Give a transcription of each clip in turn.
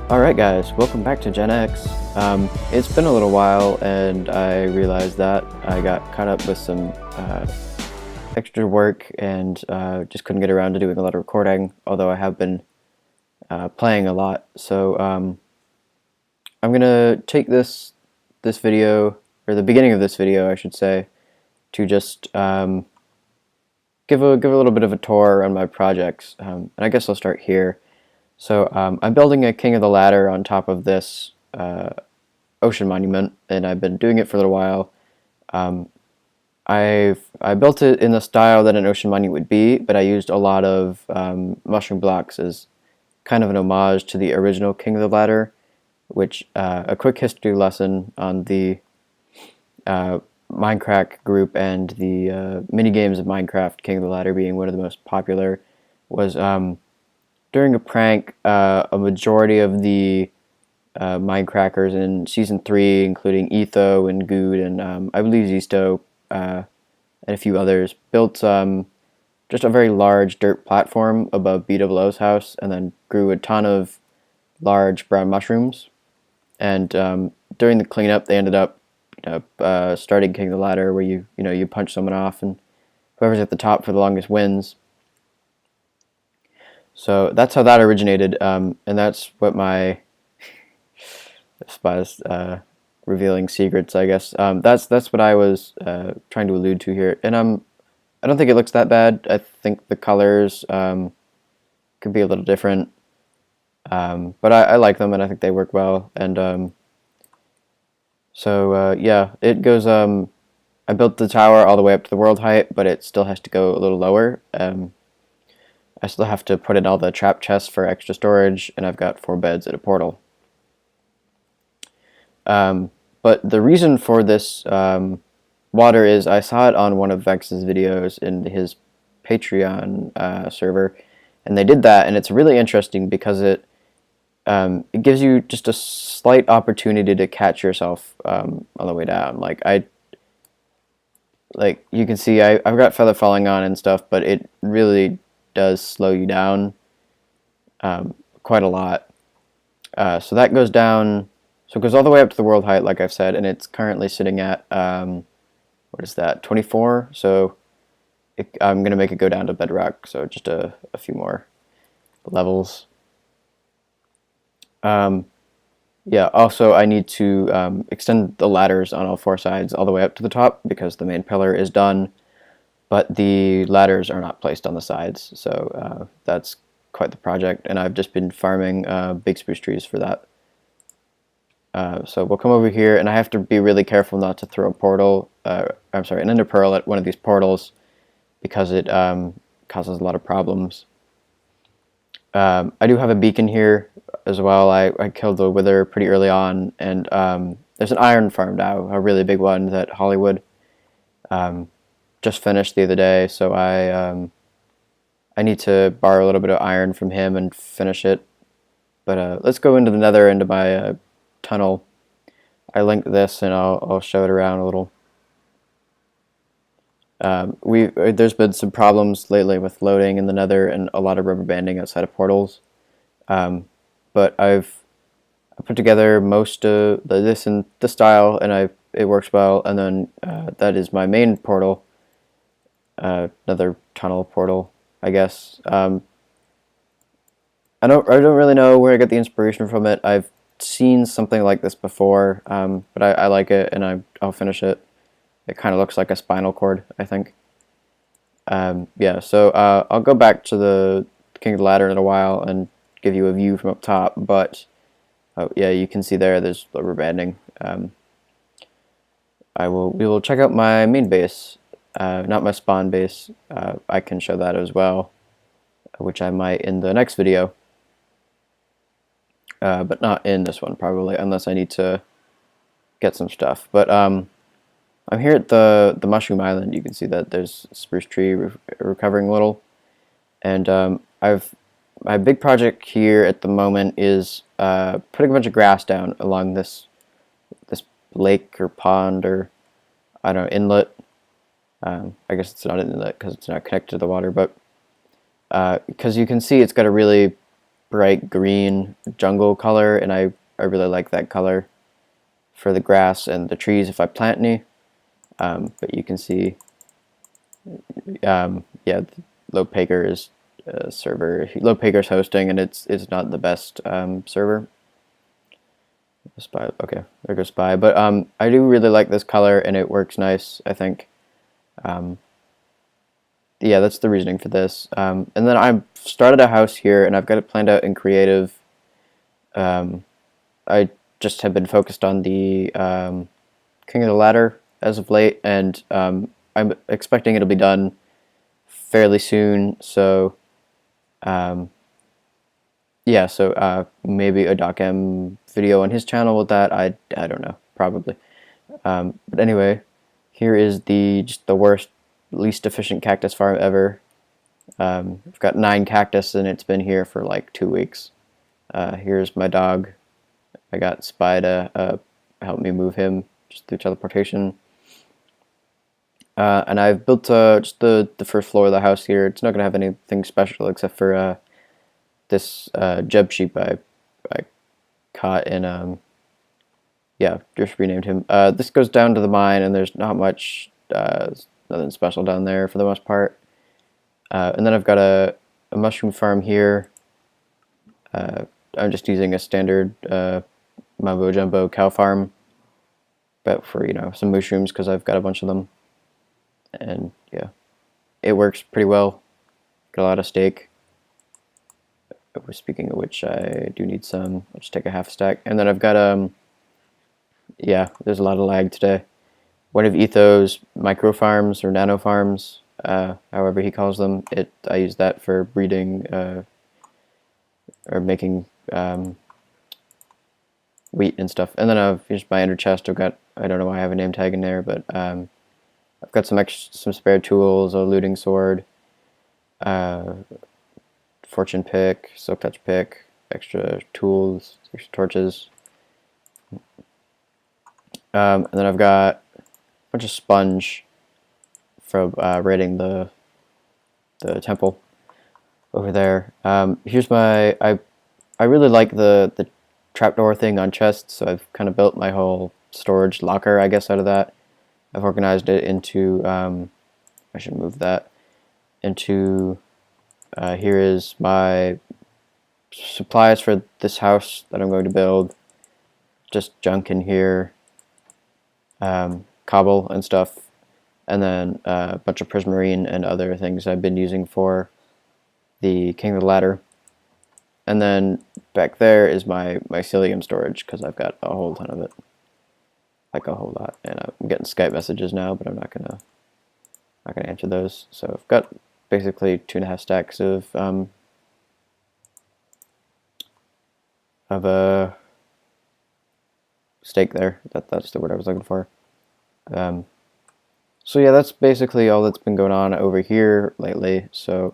Alright guys, welcome back to Gen X. It's been a little while and I realized that I got caught up with some extra work and just couldn't get around to doing a lot of recording, although I have been playing a lot. So I'm gonna take this video, or the beginning of this video I should say, to just give a little bit of a tour on my projects, and I guess I'll start here. So I'm building a King of the Ladder on top of this ocean monument, and I've been doing it for a little while. I built it in the style that an ocean monument would be, but I used a lot of mushroom blocks as kind of an homage to the original King of the Ladder, which a quick history lesson on the Minecraft group and the mini games of Minecraft, King of the Ladder being one of the most popular, was during a prank, a majority of the Minecrackers in Season 3, including Etho and Good and I believe Zisto and a few others, built just a very large dirt platform above BWO's house and then grew a ton of large brown mushrooms. And during the cleanup, they ended up starting King of the Ladder, where you punch someone off and whoever's at the top for the longest wins. So that's how that originated, and that's what my spies revealing secrets, I guess. That's what I was trying to allude to here, and I don't think it looks that bad. I think the colors could be a little different, but I like them, and I think they work well. And yeah, it goes. I built the tower all the way up to the world height, but it still has to go a little lower. I still have to put in all the trap chests for extra storage, and I've got 4 beds and a portal. But the reason for this water is I saw it on one of Vex's videos in his Patreon server, and they did that, and it's really interesting because it gives you just a slight opportunity to catch yourself on the way down. Like you can see, I've got feather falling on and stuff, but it really does slow you down quite a lot. So that goes down, so it goes all the way up to the world height, like I've said, and it's currently sitting at, what is that, 24? So I'm going to make it go down to bedrock, so just a few more levels. Yeah, also I need to extend the ladders on all 4 sides all the way up to the top, because the main pillar is done, but the ladders are not placed on the sides, so that's quite the project, and I've just been farming big spruce trees for that. So we'll come over here, and I have to be really careful not to throw a portal, I'm sorry, an ender pearl at one of these portals, because it causes a lot of problems. I do have a beacon here as well. I killed the wither pretty early on, and there's an iron farm now, a really big one that Hollywood just finished the other day, so I need to borrow a little bit of iron from him and finish it. But let's go into the nether, into my tunnel. I linked this, and I'll show it around a little. There's been some problems lately with loading in the nether and a lot of rubber banding outside of portals. But I put together most of this in the style, and it works well. And then that is my main portal, another tunnel portal, I guess. I don't really know where I got the inspiration from it. I've seen something like this before, but I like it, and I'll finish it. It kind of looks like a spinal cord, I think. Yeah, so I'll go back to the King of the Ladder in a while and give you a view from up top, but yeah, you can see there's rubber banding. We will check out my main base, not my spawn base. I can show that as well, which I might in the next video, but not in this one probably, unless I need to get some stuff. But I'm here at the Mushroom Island. You can see that there's a spruce tree recovering a little, and my big project here at the moment is putting a bunch of grass down along this lake or pond, or I don't know, inlet. I guess it's not an inlet because it's not connected to the water, but because you can see it's got a really bright green jungle color, and I really like that color for the grass and the trees if I plant any. But you can see, yeah, Lopaker is a server. Lopaker's hosting, and it's not the best server. Spy. Okay, there goes Spy. But I do really like this color, and it works nice, I think. Yeah, that's the reasoning for this. And then I've started a house here, and I've got it planned out in creative. I just have been focused on the King of the Ladder as of late, and I'm expecting it'll be done fairly soon. So, yeah, so maybe a DocM video on his channel with that. I don't know, probably. But anyway, here is just the worst, least efficient cactus farm ever. I've got 9 cactus, and it's been here for like 2 weeks. Here's my dog. I got Spy to help me move him just through teleportation. And I've built just the first floor of the house here. It's not going to have anything special except for this Jeb sheep I caught in, yeah, just renamed him. This goes down to the mine, and there's not much, nothing special down there for the most part. And then I've got a mushroom farm here. I'm just using a standard Mumbo Jumbo cow farm, but for, some mushrooms because I've got a bunch of them. And yeah, it works pretty well. Got a lot of steak. Speaking of which, I do need some. I'll just take a half stack. And then I've got, yeah, there's a lot of lag today. One of Etho's micro farms or nano farms, however he calls them. I use that for breeding or making wheat and stuff. And then I've used my ender chest. I don't know why I have a name tag in there, but I've got some spare tools, a looting sword, fortune pick, silk touch pick, extra tools, extra torches. And then I've got a bunch of sponge from raiding the temple over there. Here's I really like the trapdoor thing on chests, so I've kind of built my whole storage locker, I guess, out of that. I've organized it into, I should move that, into, here is my supplies for this house that I'm going to build. Just junk in here, cobble and stuff, and then a bunch of prismarine and other things I've been using for the King of the Ladder. And then back there is my mycelium storage, because I've got a whole ton of it. Like a whole lot. And I'm getting Skype messages now, but I'm not gonna answer those. So I've got basically 2.5 stacks of a steak there. That's the word I was looking for. So yeah, that's basically all that's been going on over here lately. So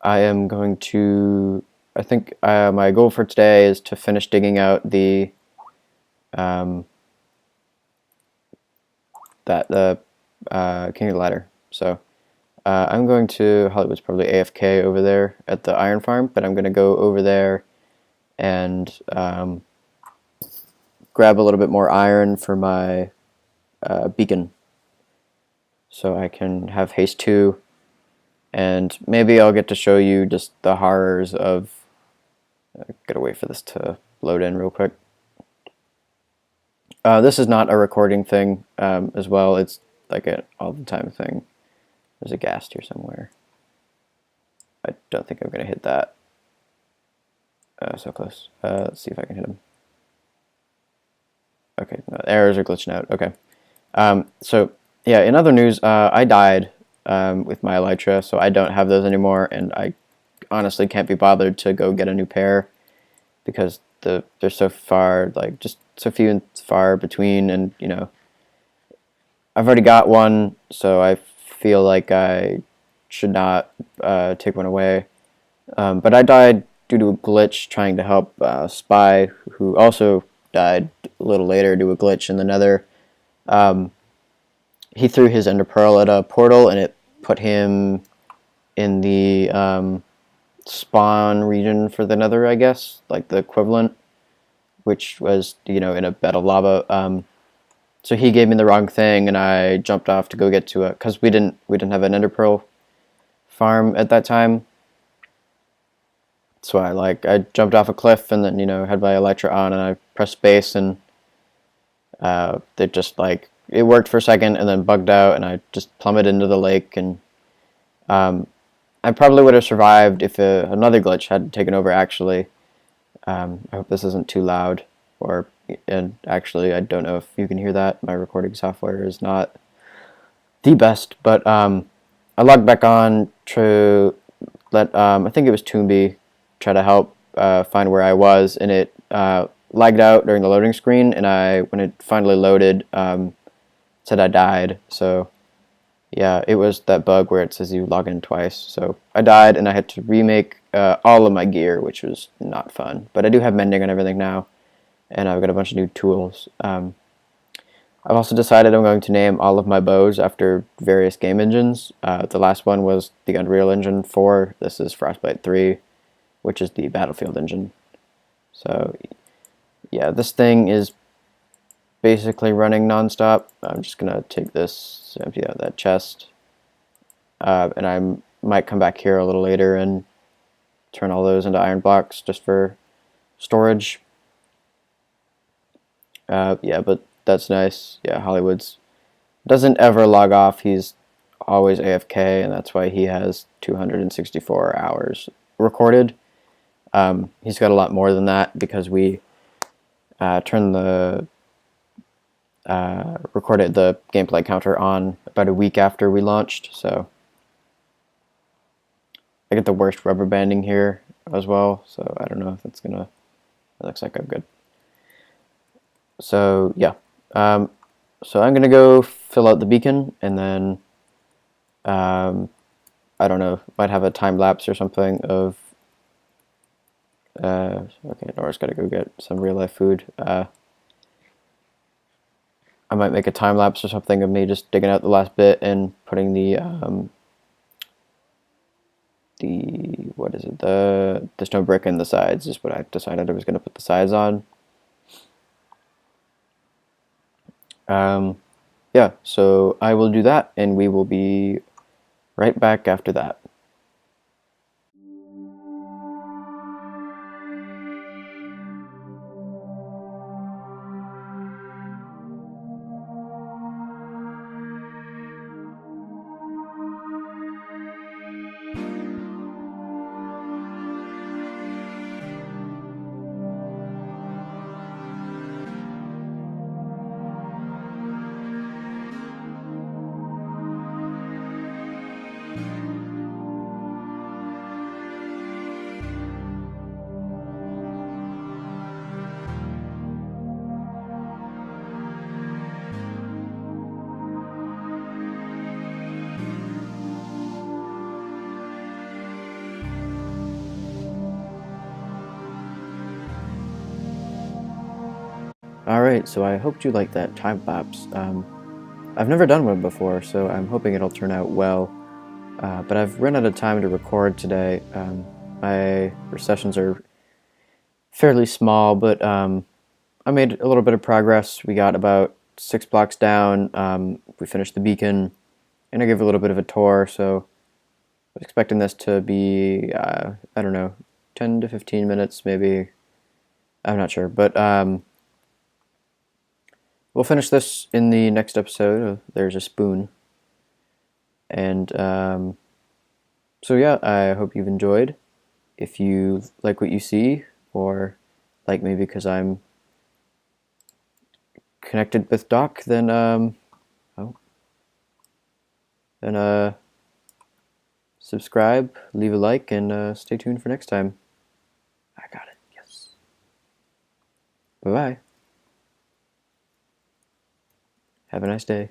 I am going to, I think my goal for today is to finish digging out the King of the Ladder. So I'm going to, Hollywood's probably AFK over there at the iron farm, but I'm going to go over there and grab a little bit more iron for my beacon, so I can have haste 2, and maybe I'll get to show you just the horrors of, gotta wait for this to load in real quick. This is not a recording thing as well, it's like an all the time thing. There's a ghast here somewhere. I don't think I'm gonna hit that. So close. Let's see if I can hit him. Okay, no, errors are glitching out. Okay. So yeah, in other news, I died with my elytra, so I don't have those anymore, and I honestly can't be bothered to go get a new pair because they're so far, like, just so few and far between, and I've already got one, so I feel like I should not take one away. But I died due to a glitch trying to help Spy, who also died a little later due to a glitch in the Nether. He threw his ender pearl at a portal, and it put him in the spawn region for the Nether, I guess, like the equivalent, which was, you know, in a bed of lava. So he gave me the wrong thing, and I jumped off to go get to it because we didn't have an Ender Pearl farm at that time. So I jumped off a cliff and then, you know, had my Elytra on, and I pressed space, and it just it worked for a second and then bugged out, and I just plummeted into the lake. And I probably would have survived if another glitch had taken over, actually. I hope this isn't too loud, and actually I don't know if you can hear that. My recording software is not the best, but I logged back on to let I think it was Toomby try to help find where I was, and it lagged out during the loading screen, and when it finally loaded, said I died. So yeah, it was that bug where it says you log in twice. So I died, and I had to remake all of my gear, which was not fun. But I do have mending and everything now, and I've got a bunch of new tools. I've also decided I'm going to name all of my bows after various game engines. The last one was the Unreal Engine 4. This is Frostbite 3, which is the Battlefield engine. So yeah, this thing is basically running nonstop. I'm just gonna take this, empty out that chest, and I might come back here a little later and turn all those into iron blocks just for storage. Yeah, but that's nice. Yeah, Hollywood's doesn't ever log off. He's always AFK, and that's why he has 264 hours recorded. He's got a lot more than that because we turned the recorded the gameplay counter on about a week after we launched, so I get the worst rubber banding here as well, so I don't know if it's gonna, it looks like I'm good. So yeah, so I'm gonna go fill out the beacon, and then I don't know, might have a time lapse or something of okay, Nora's gotta go get some real life food. I might make a time lapse or something of me just digging out the last bit and putting the what is it, the stone brick in the sides is what I decided I was going to put the sides on. Yeah, so I will do that, and we will be right back after that. Alright, so I hoped you liked that time lapse. I've never done one before, so I'm hoping it'll turn out well. But I've run out of time to record today. My sessions are fairly small, but I made a little bit of progress. We got about 6 blocks down. We finished the beacon, and I gave a little bit of a tour, so I was expecting this to be, I don't know, 10 to 15 minutes maybe. I'm not sure, but we'll finish this in the next episode. There's a spoon. And so yeah, I hope you've enjoyed. If you like what you see, or like me because I'm connected with Doc, then subscribe, leave a like, and stay tuned for next time. I got it. Yes. Bye bye. Have a nice day.